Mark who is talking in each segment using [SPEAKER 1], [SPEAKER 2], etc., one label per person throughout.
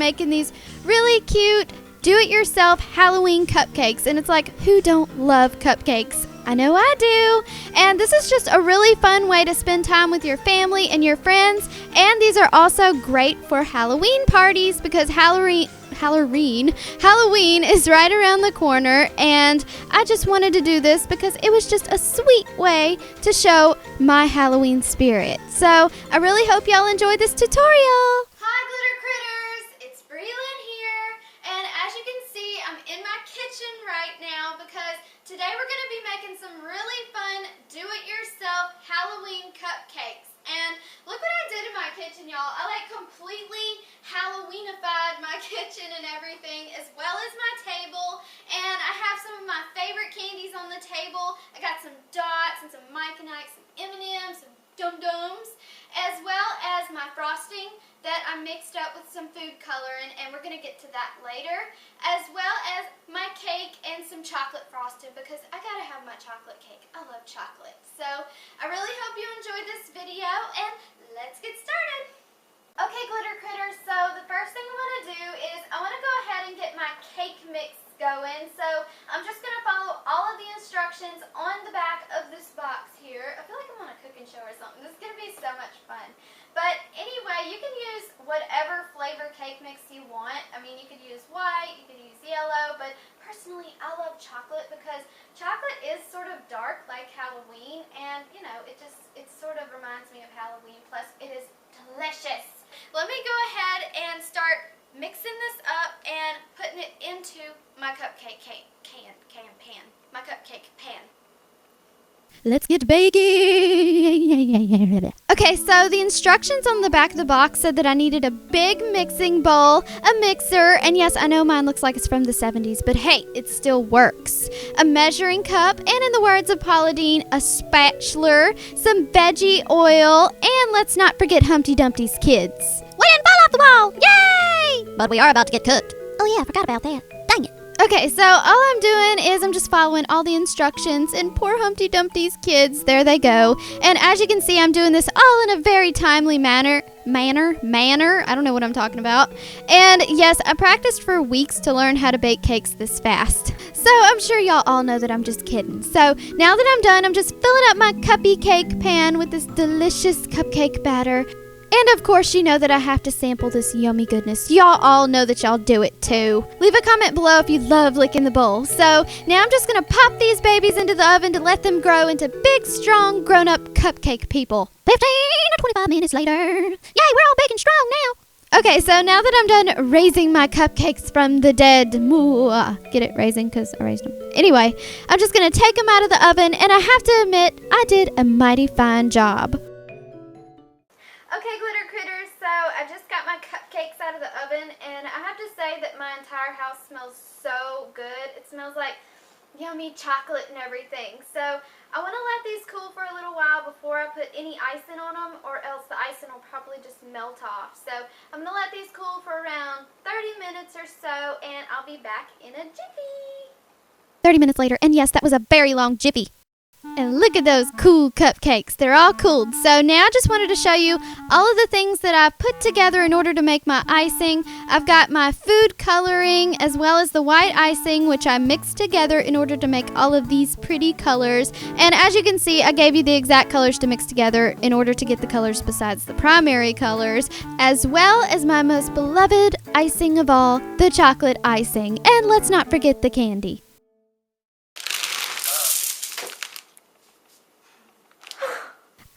[SPEAKER 1] making these really cute do-it-yourself Halloween cupcakes. And it's like, who don't love cupcakes? I know I do. And this is just a really fun way to spend time with your family and your friends. And these are also great for Halloween parties because Halloween is right around the corner, and I just wanted to do this because it was just a sweet way to show my Halloween spirit. So I really hope y'all enjoyed this tutorial. Hi Glitter Critters, it's Breland here, and as you can see, I'm in my kitchen right now because today we're going to be making some really fun do-it-yourself Halloween cupcakes. And look what I did in my kitchen, y'all. I completely Halloweenified my kitchen and everything, as well as my table. And I have some of my favorite candies on the table. I got some dots and some Mike-and-Ike, some M&Ms, some Dum-Dums, as well as my frosting that I mixed up with some food coloring, and we're going to get to that later, as well as my cake and some chocolate frosting because I got to have my chocolate cake. I love chocolate. So I really hope you enjoyed this video, and let's get started. Okay, Glitter Critters, so the first thing I want to do is I want to go ahead and get my cake mix going. So I'm just going to follow all of the instructions on the back of this box here. I feel like I'm on a cooking show or something. This is going to be so much fun. But anyway, you can use whatever flavor cake mix you want. I mean, you could use white, you could use yellow, but personally I love chocolate because chocolate is sort of dark like Halloween, and you know, it sort of reminds me of Halloween, plus it is delicious. Let me go ahead and start mixing this up and putting it into my cupcake pan. My cupcake pan. Let's get baking. Okay, so the instructions on the back of the box said that I needed a big mixing bowl, a mixer, and yes, I know mine looks like it's from the 70s, but hey, it still works. A measuring cup, and in the words of Paula Deen, a spatula, some veggie oil, and let's not forget Humpty Dumpty's kids. We didn't fall off the wall! Yay! But we are about to get cooked. Oh yeah, I forgot about that. Dang it. Okay, so all I'm doing is I'm just following all the instructions, and poor Humpty Dumpty's kids, there they go. And as you can see, I'm doing this all in a very timely manner. I don't know what I'm talking about. And yes, I practiced for weeks to learn how to bake cakes this fast. So I'm sure y'all all know that I'm just kidding. So now that I'm done, I'm just filling up my cupcake pan with this delicious cupcake batter. And of course, you know that I have to sample this yummy goodness. Y'all all know that y'all do it too. Leave a comment below if you love licking the bowl. So now I'm just going to pop these babies into the oven to let them grow into big, strong, grown-up cupcake people. 15 to 25 minutes later. Yay, we're all big and strong now. Okay, so now that I'm done raising my cupcakes from the dead, get it, raising, because I raised them. Anyway, I'm just going to take them out of the oven, and I have to admit, I did a mighty fine job. Okay, Glitter Critters, so I just got my cupcakes out of the oven, and I have to say that my entire house smells so good. It smells like yummy chocolate and everything. So I want to let these cool for a little while before I put any icing on them, or else the icing will probably just melt off. So I'm going to let these cool for around 30 minutes or so, and I'll be back in a jiffy. 30 minutes later, and yes, that was a very long jiffy. And look at those cool cupcakes. They're all cooled. So now I just wanted to show you all of the things that I've put together in order to make my icing. I've got my food coloring as well as the white icing, which I mixed together in order to make all of these pretty colors. And as you can see, I gave you the exact colors to mix together in order to get the colors besides the primary colors, as well as my most beloved icing of all, the chocolate icing. And let's not forget the candy.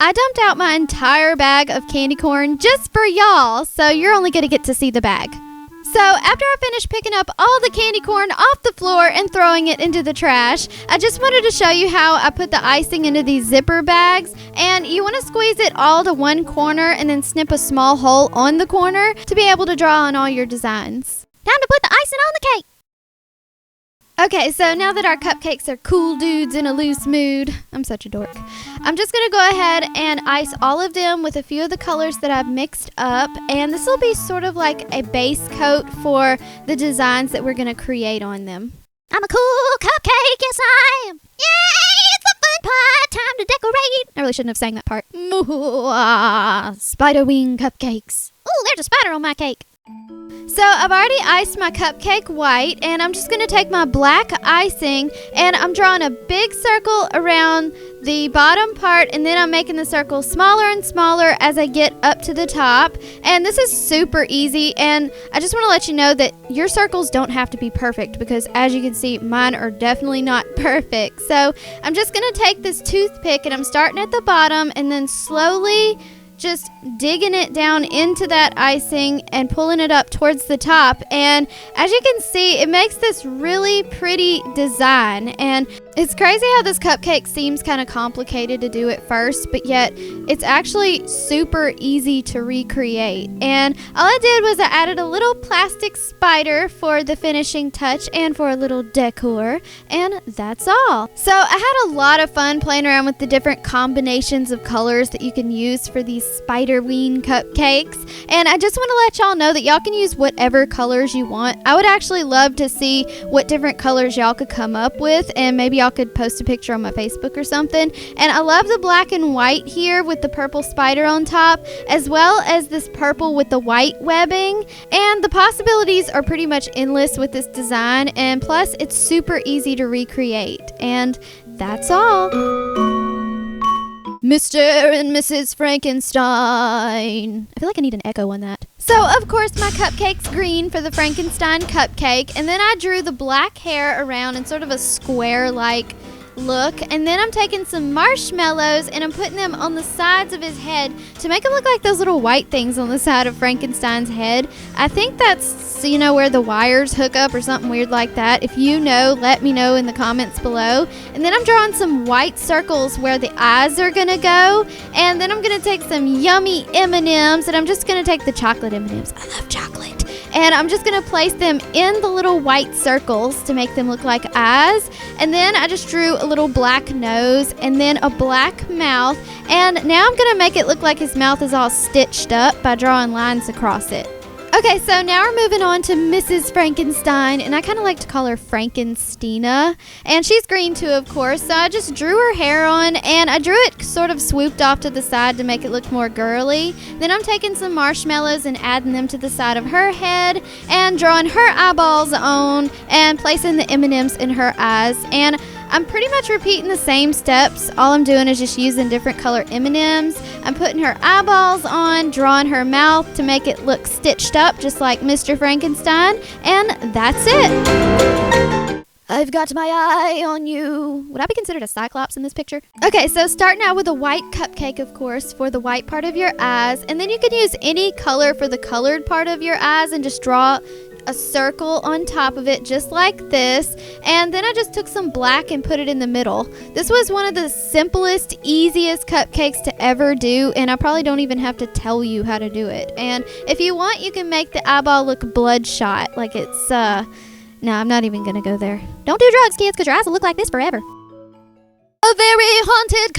[SPEAKER 1] I dumped out my entire bag of candy corn just for y'all, so you're only going to get to see the bag. So after I finished picking up all the candy corn off the floor and throwing it into the trash, I just wanted to show you how I put the icing into these zipper bags. And you want to squeeze it all to one corner and then snip a small hole on the corner to be able to draw on all your designs. Time to put the icing on the cake. Okay, so now that our cupcakes are cool dudes in a loose mood, I'm such a dork, I'm just going to go ahead and ice all of them with a few of the colors that I've mixed up, and this will be sort of like a base coat for the designs that we're going to create on them. I'm a cool cupcake, yes I am. Yay, it's a fun part, time to decorate. I really shouldn't have sang that part. Spider wing cupcakes. Ooh, there's a spider on my cake. So I've already iced my cupcake white, and I'm just going to take my black icing, and I'm drawing a big circle around the bottom part, and then I'm making the circle smaller and smaller as I get up to the top. And this is super easy, and I just want to let you know that your circles don't have to be perfect, because as you can see, mine are definitely not perfect. So I'm just going to take this toothpick, and I'm starting at the bottom and then slowly just digging it down into that icing and pulling it up towards the top. And as you can see, it makes this really pretty design. And it's crazy how this cupcake seems kind of complicated to do at first, but yet it's actually super easy to recreate. And all I did was I added a little plastic spider for the finishing touch and for a little decor, and that's all. So I had a lot of fun playing around with the different combinations of colors that you can use for these Spiderween cupcakes, and I just want to let y'all know that y'all can use whatever colors you want. I would actually love to see what different colors y'all could come up with, and maybe y'all could post a picture on my Facebook or something. And I love the black and white here with the purple spider on top, as well as this purple with the white webbing, and the possibilities are pretty much endless with this design, and plus it's super easy to recreate. And that's all. Mr. and Mrs. Frankenstein. I feel like I need an echo on that. So, of course, my cupcake's green for the Frankenstein Cupcake, and then I drew the black hair around in sort of a square-like look, and then I'm taking some marshmallows and I'm putting them on the sides of his head to make it look like those little white things on the side of Frankenstein's head. I think that's, you know, where the wires hook up or something weird like that. If you know, let me know in the comments below. And then I'm drawing some white circles where the eyes are gonna go, and then I'm gonna take some yummy M&Ms, and I'm just gonna take the chocolate M&Ms. I love chocolate. And I'm just going to place them in the little white circles to make them look like eyes. And then I just drew a little black nose and then a black mouth. And now I'm going to make it look like his mouth is all stitched up by drawing lines across it. Okay, so now we're moving on to Mrs. Frankenstein, and I kind of like to call her Frankenstina. And she's green too, of course, so I just drew her hair on, and I drew it sort of swooped off to the side to make it look more girly. Then I'm taking some marshmallows and adding them to the side of her head, and drawing her eyeballs on, and placing the M&Ms in her eyes. And I'm pretty much repeating the same steps. All I'm doing is just using different color M&Ms. I'm putting her eyeballs on, drawing her mouth to make it look stitched up just like Mr. Frankenstein, and that's it. I've got my eye on you. Would I be considered a cyclops in this picture? Okay, so starting out with a white cupcake, of course, for the white part of your eyes, and then you can use any color for the colored part of your eyes and just draw a circle on top of it just like this. And then I just took some black and put it in the middle. This was one of the simplest, easiest cupcakes to ever do, and I probably don't even have to tell you how to do it. And if you want, you can make the eyeball look bloodshot, like it's no, I'm not even gonna go there. Don't do drugs, kids, because your eyes will look like this forever. A very haunted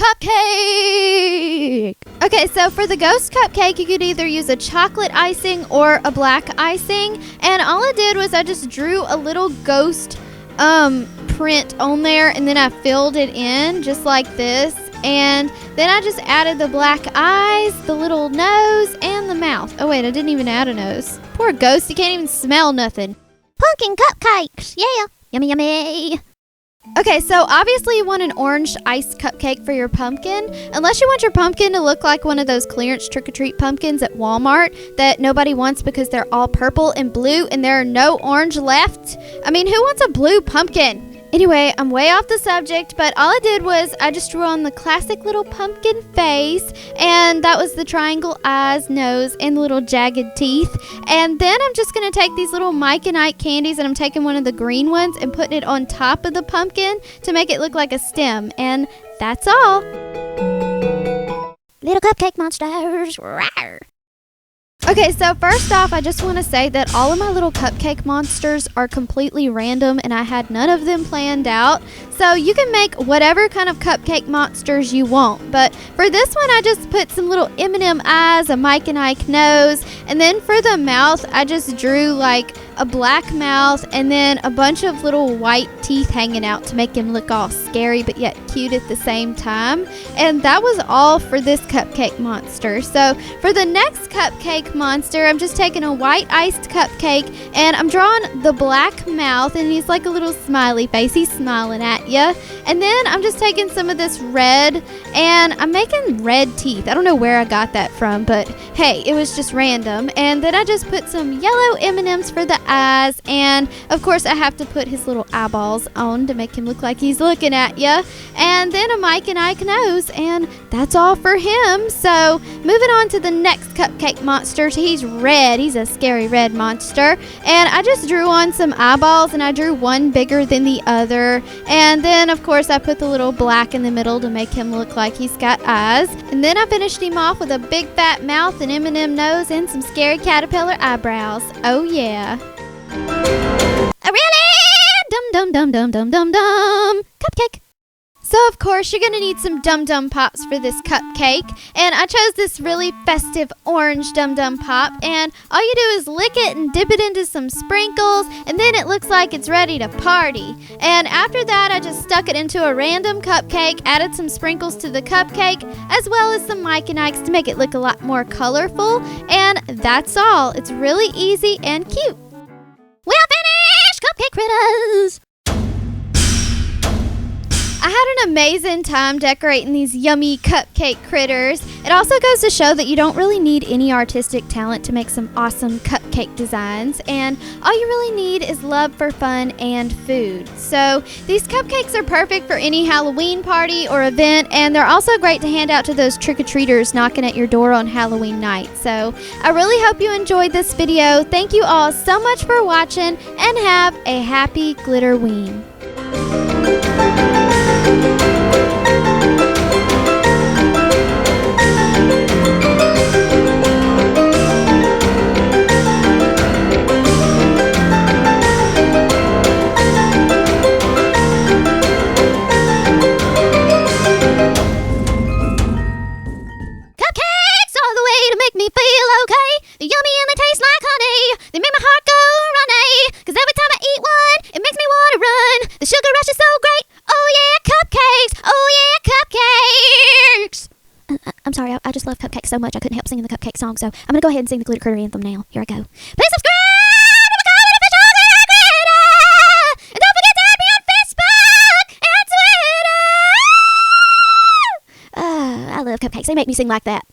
[SPEAKER 1] cupcake! Okay, so for the ghost cupcake, you could either use a chocolate icing or a black icing. And all I did was I just drew a little ghost print on there, and then I filled it in just like this. And then I just added the black eyes, the little nose, and the mouth. Oh wait, I didn't even add a nose. Poor ghost, you can't even smell nothing. Pumpkin cupcakes, yeah! Yummy, yummy! Okay, so obviously you want an orange iced cupcake for your pumpkin, unless you want your pumpkin to look like one of those clearance trick-or-treat pumpkins at Walmart that nobody wants because they're all purple and blue and there are no orange left. I mean, who wants a blue pumpkin? Anyway, I'm way off the subject, but all I did was I just drew on the classic little pumpkin face, and that was the triangle eyes, nose, and the little jagged teeth. And then I'm just going to take these little Mike and Ike candies, and I'm taking one of the green ones and putting it on top of the pumpkin to make it look like a stem. And that's all. Little Cupcake Monsters. Rawr. Okay, so first off, I just want to say that all of my little Cupcake Monsters are completely random, and I had none of them planned out. So you can make whatever kind of Cupcake Monsters you want. But for this one, I just put some little M&M eyes, a Mike and Ike nose, and then for the mouth, I just drew like a black mouth, and then a bunch of little white teeth hanging out to make him look all scary but yet cute at the same time. And that was all for this cupcake monster. So for the next cupcake monster, I'm just taking a white iced cupcake and I'm drawing the black mouth, and he's like a little smiley face. He's smiling at you. And then I'm just taking some of this red and I'm making red teeth. I don't know where I got that from, but hey, it was just random. And then I just put some yellow M&Ms for the eyes, and of course I have to put his little eyeballs on to make him look like he's looking at you. And then a Mike and Ike nose, and that's all for him. So moving on to the next cupcake monster. He's red. He's a scary red monster. And I just drew on some eyeballs, and I drew one bigger than the other. And then of course I put the little black in the middle to make him look like he's got eyes. And then I finished him off with a big fat mouth, an M&M nose, and some scary caterpillar eyebrows. Oh yeah. A really dum cupcake. So of course you're gonna need some Dum Dum Pops for this cupcake, and I chose this really festive orange Dum Dum Pop, and all you do is lick it and dip it into some sprinkles, and then it looks like it's ready to party. And after that I just stuck it into a random cupcake, added some sprinkles to the cupcake as well as some Mike and Ike's to make it look a lot more colorful, and that's all. It's really easy and cute. Well finished, cupcake critters! I had an amazing time decorating these yummy cupcake critters. It also goes to show that you don't really need any artistic talent to make some awesome cupcake designs, and all you really need is love for fun and food. So these cupcakes are perfect for any Halloween party or event, and they're also great to hand out to those trick-or-treaters knocking at your door on Halloween night. So I really hope you enjoyed this video. Thank you all so much for watching, and have a happy Glitterween. Cupcakes all the way to make me feel okay. They're yummy and they taste like honey. They make my heart go runny. 'Cause every time I eat one, it makes me want to run. The sugar rush is so great. Oh yeah, cupcakes. Oh yeah, cupcakes. I'm sorry, I just love cupcakes so much I couldn't help singing the cupcake song, so I'm going to go ahead and sing the Glitter Critter anthem now. Here I go. Please subscribe to my comment official Glitter Critter. And don't forget to add me on Facebook and Twitter. I love cupcakes. They make me sing like that.